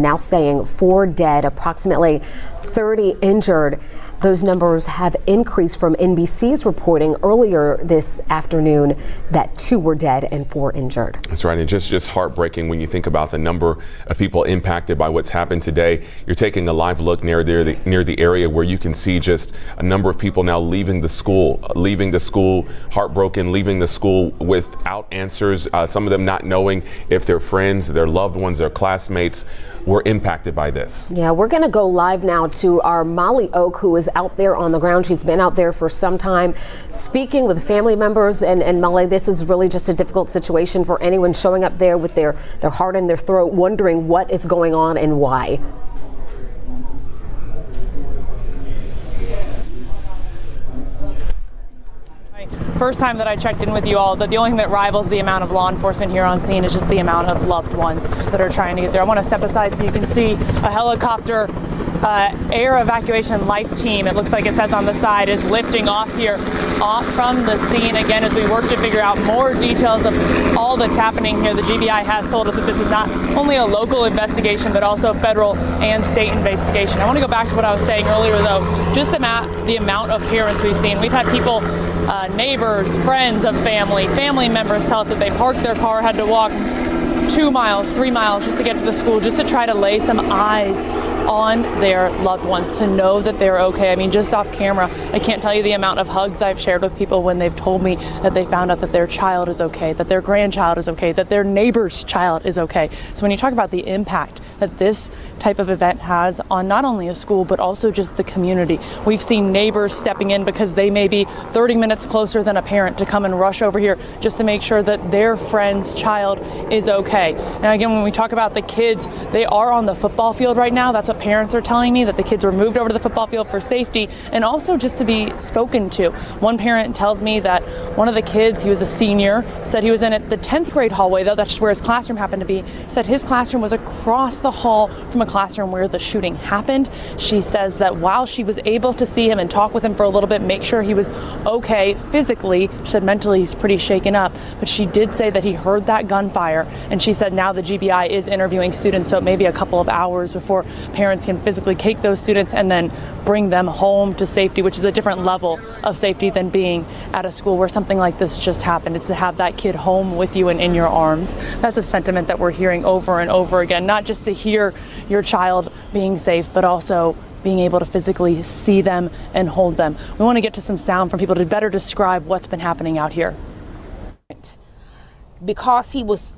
now saying 4 dead, approximately 30 injured. Those numbers have increased from NBC's reporting earlier this afternoon that 2 were dead and 4 injured. That's right, and just heartbreaking when you think about the number of people impacted by what's happened today. You're taking a live look near the area where you can see just a number of people now leaving the school, heartbroken, leaving the school without answers. Some of them not knowing if their friends, their loved ones, their classmates were impacted by this. Yeah, we're going to go live now to our Molly Oak, who is out there on the ground. She's been out there for some time speaking with family members. And Molly, this is really just a difficult situation for anyone showing up there with their heart in their throat, wondering what is going on and why. First time that I checked in with you all, that the only thing that rivals the amount of law enforcement here on scene is just the amount of loved ones that are trying to get there. I want to step aside so you can see a helicopter air evacuation life team, it looks like it says on the side, is lifting off here from the scene again as we work to figure out more details of all that's happening here. The GBI has told us that this is not only a local investigation but also federal and state investigation. I want to go back to what I was saying earlier though, just the amount of parents we've seen. We've had people, neighbors, friends of family members tell us that they parked their car, had to walk 2 miles, 3 miles just to get to the school, just to try to lay some eyes on their loved ones, to know that they're okay. I mean, just off camera, I can't tell you the amount of hugs I've shared with people when they've told me that they found out that their child is okay, that their grandchild is okay, that their neighbor's child is okay. So when you talk about the impact that this type of event has on not only a school but also just the community, we've seen neighbors stepping in because they may be 30 minutes closer than a parent to come and rush over here just to make sure that their friend's child is okay. And again, when we talk about the kids, they are on the football field right now. That's what parents are telling me, that the kids were moved over to the football field for safety and also just to be spoken to. One parent tells me that one of the kids, he was a senior, said he was in the 10th grade hallway, though that's where his classroom happened to be, said his classroom was across the hall from a classroom where the shooting happened. She says that while she was able to see him and talk with him for a little bit, make sure he was okay physically, she said mentally he's pretty shaken up, but she did say that he heard that gunfire, and she said now the GBI is interviewing students, so it may be a couple of hours before parents can physically take those students and then bring them home to safety, which is a different level of safety than being at a school where something like this just happened. It's to have that kid home with you and in your arms. That's a sentiment that we're hearing over and over again, not just to hear your child being safe, but also being able to physically see them and hold them. We want to get to some sound from people to better describe what's been happening out here. Because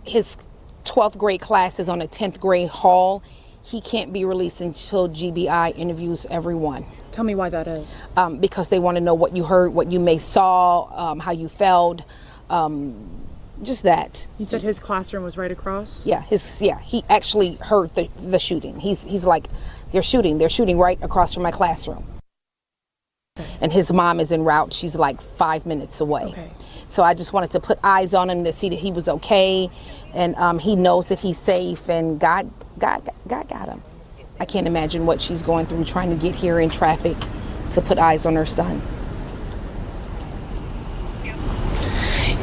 his 12th grade class is on a 10th grade hall, he can't be released until GBI interviews everyone. Tell me why that is. Because they want to know what you heard, what you may saw, how you felt, just that. You said his classroom was right across? Yeah, he actually heard the shooting. He's like, they're shooting right across from my classroom. Okay. And his mom is en route. She's like 5 minutes away. Okay. So I just wanted to put eyes on him to see that he was okay, and he knows that he's safe, and God got him. I can't imagine what she's going through trying to get here in traffic to put eyes on her son.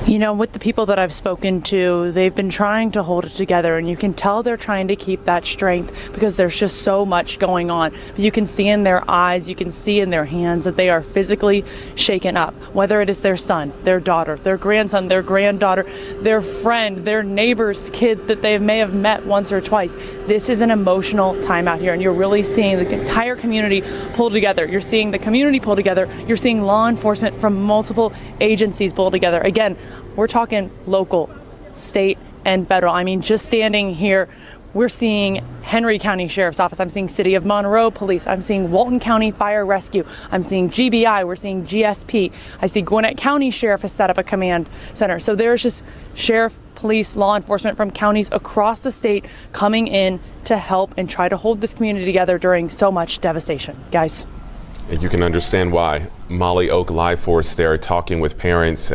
You know, with the people that I've spoken to, they've been trying to hold it together, and you can tell they're trying to keep that strength because there's just so much going on. But you can see in their eyes, you can see in their hands that they are physically shaken up, whether it is their son, their daughter, their grandson, their granddaughter, their friend, their neighbor's kid that they may have met once or twice. This is an emotional time out here, and you're really seeing the entire community pull together. You're seeing the community pull together. You're seeing law enforcement from multiple agencies pull together. Again, we're talking local, state, and federal. I mean, just standing here, we're seeing Henry County Sheriff's Office. I'm seeing City of Monroe Police. I'm seeing Walton County Fire Rescue. I'm seeing GBI. We're seeing GSP. I see Gwinnett County Sheriff has set up a command center. So there's just sheriff, police, law enforcement from counties across the state coming in to help and try to hold this community together during so much devastation. Guys. And you can understand why Molly Oak Live Force there, talking with parents,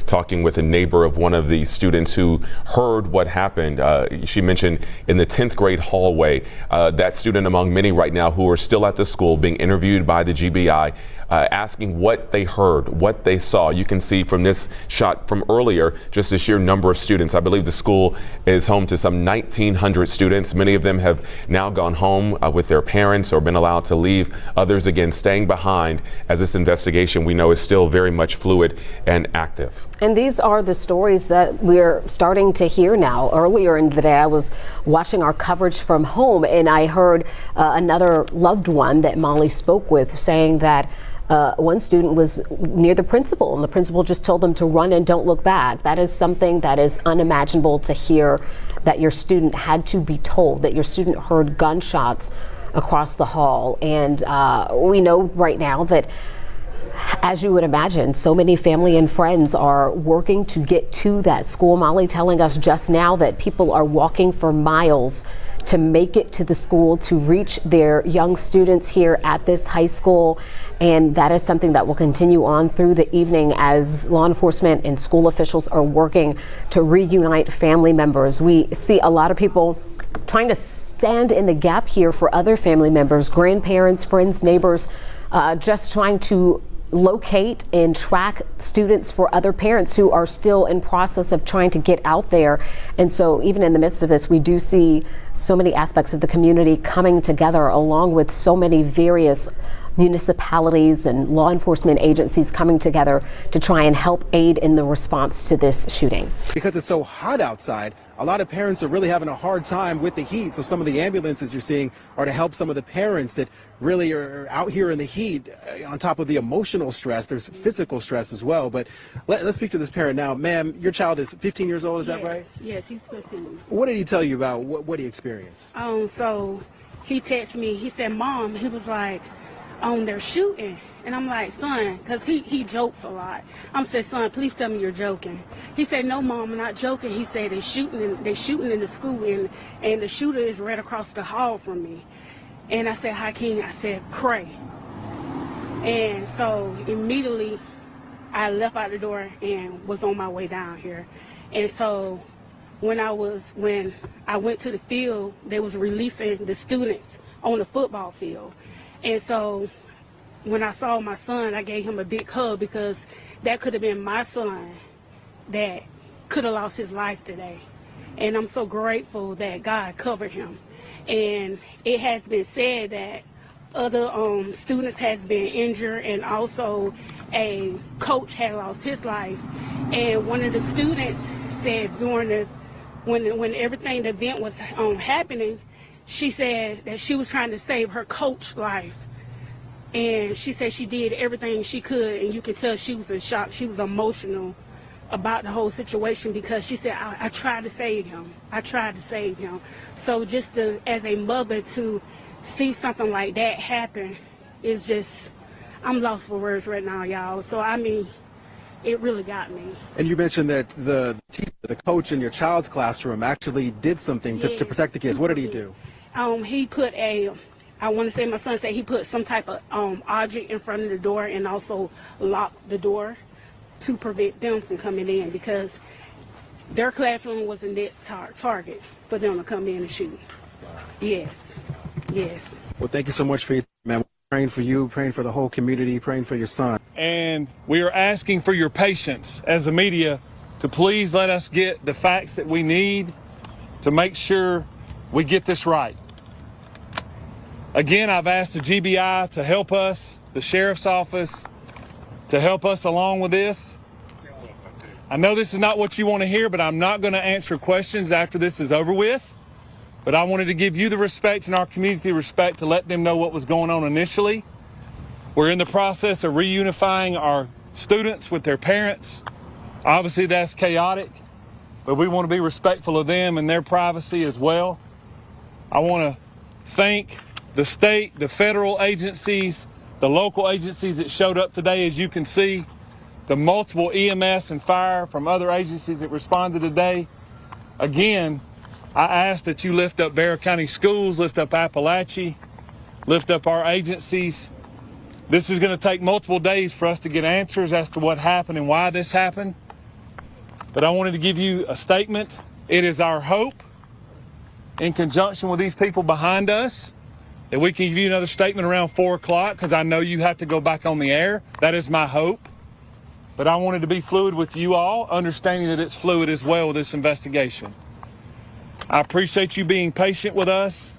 talking with a neighbor of one of the students who heard what happened. She mentioned in the 10th grade hallway, that student among many right now who are still at the school being interviewed by the GBI, asking what they heard, what they saw. You can see from this shot from earlier, just the sheer number of students. I believe the school is home to some 1,900 students. Many of them have now gone home with their parents or been allowed to leave. Others, again, staying behind as this investigation, we know, is still very much fluid and active. And these are the stories that we're starting to hear now. Earlier in the day, I was watching our coverage from home, and I heard another loved one that Molly spoke with saying that one student was near the principal, and the principal just told them to run and don't look back. That is something that is unimaginable to hear, that your student had to be told, that your student heard gunshots across the hall. And we know right now that, as you would imagine, so many family and friends are working to get to that school. Molly telling us just now that people are walking for miles to make it to the school, to reach their young students here at this high school. And that is something that will continue on through the evening as law enforcement and school officials are working to reunite family members. We see a lot of people trying to stand in the gap here for other family members, grandparents, friends, neighbors, just trying to locate and track students for other parents who are still in process of trying to get out there. And so even in the midst of this, we do see so many aspects of the community coming together, along with so many various municipalities and law enforcement agencies coming together to try and help aid in the response to this shooting. Because it's so hot outside, a lot of parents are really having a hard time with the heat. So some of the ambulances you're seeing are to help some of the parents that really are out here in the heat. On top of the emotional stress, there's physical stress as well. But let's speak to this parent now. Ma'am, your child is 15 years old, is that right? Yes, he's 15. What did he tell you about what he experienced? So he texted me, he said, Mom, he was like, they're shooting. And I'm like, son, because he jokes a lot. I'm said, son, please tell me you're joking. He said, no, Mom, I'm not joking. He said, they're shooting in the school, and the shooter is right across the hall from me. And I said, Hakeem, I said, pray. And so immediately I left out the door and was on my way down here. And so when I went to the field, they was releasing the students on the football field. And so when I saw my son, I gave him a big hug, because that could have been my son that could have lost his life today. And I'm so grateful that God covered him. And it has been said that other students has been injured, and also a coach had lost his life. And one of the students said during when everything, the event was happening, she said that she was trying to save her coach's life. And she said she did everything she could, and you could tell she was in shock. She was emotional about the whole situation, because she said, I tried to save him. I tried to save him. So just as a mother, to see something like that happen is just, I'm lost for words right now, y'all. So, I mean, it really got me. And you mentioned that the teacher, the coach in your child's classroom actually did something to protect the kids. What did he do? He put I want to say my son said he put some type of object in front of the door, and also locked the door to prevent them from coming in, because their classroom was the next target for them to come in and shoot. Yes. Yes. Well, thank you so much for your time, man. We're praying for you, praying for the whole community, praying for your son. And we are asking for your patience as the media to please let us get the facts that we need to make sure we get this right. Again, I've asked the GBI to help us, the Sheriff's Office, to help us along with this. I know this is not what you want to hear, but I'm not going to answer questions after this is over with. But I wanted to give you the respect and our community respect to let them know what was going on initially. We're in the process of reunifying our students with their parents. Obviously, that's chaotic, but we want to be respectful of them and their privacy as well. I want to thank the state, the federal agencies, the local agencies that showed up today. As you can see, the multiple EMS and fire from other agencies that responded today. Again, I ask that you lift up Bellaire County Schools, lift up Apalachee, lift up our agencies, This is going to take multiple days for us to get answers as to what happened and why this happened. But I wanted to give you a statement. It is our hope, in conjunction with these people behind us, that we can give you another statement around 4 o'clock, because I know you have to go back on the air. That is my hope. But I wanted to be fluid with you all, understanding that it's fluid as well with this investigation. I appreciate you being patient with us.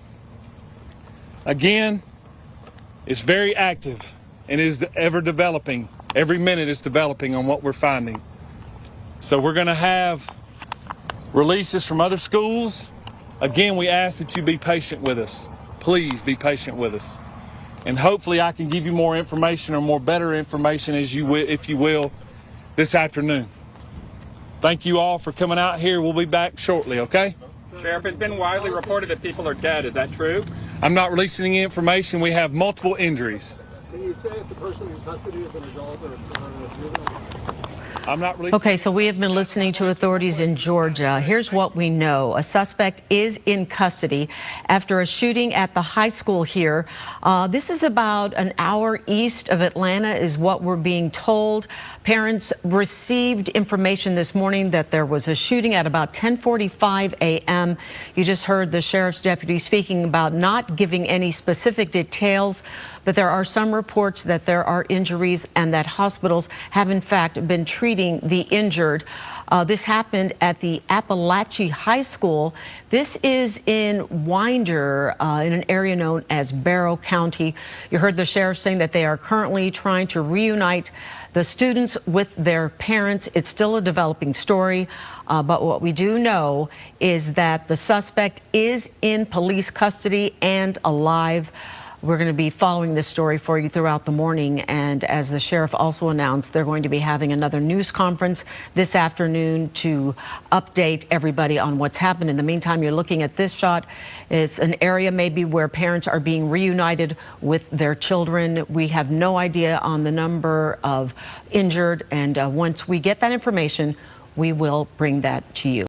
Again, it's very active and is ever developing. Every minute is developing on what we're finding. So we're going to have releases from other schools. Again, we ask that you be patient with us. Please be patient with us. And hopefully I can give you more information, or more better information, if you will, this afternoon. Thank you all for coming out here. We'll be back shortly, okay? Sheriff, it's been widely reported that people are dead. Is that true? I'm not releasing any information. We have multiple injuries. Can you say if the person in custody is an adult or a juvenile? I'm not releasing. Okay, so we have been listening to authorities in Georgia. Here's what we know. A suspect is in custody after a shooting at the high school here. This is about an hour east of Atlanta, is what we're being told. Parents received information this morning that there was a shooting at about 10:45 a.m. You just heard the sheriff's deputy speaking about not giving any specific details, but there are some reports that there are injuries and that hospitals have in fact been treating the injured. This happened at the Apalachee High School. This is in Winder, in an area known as Barrow County. You heard the sheriff saying that they are currently trying to reunite the students with their parents. It's still a developing story, but what we do know is that the suspect is in police custody and alive. We're going to be following this story for you throughout the morning. And as the sheriff also announced, they're going to be having another news conference this afternoon to update everybody on what's happened. In the meantime, you're looking at this shot. It's an area maybe where parents are being reunited with their children. We have no idea on the number of injured. And once we get that information, we will bring that to you.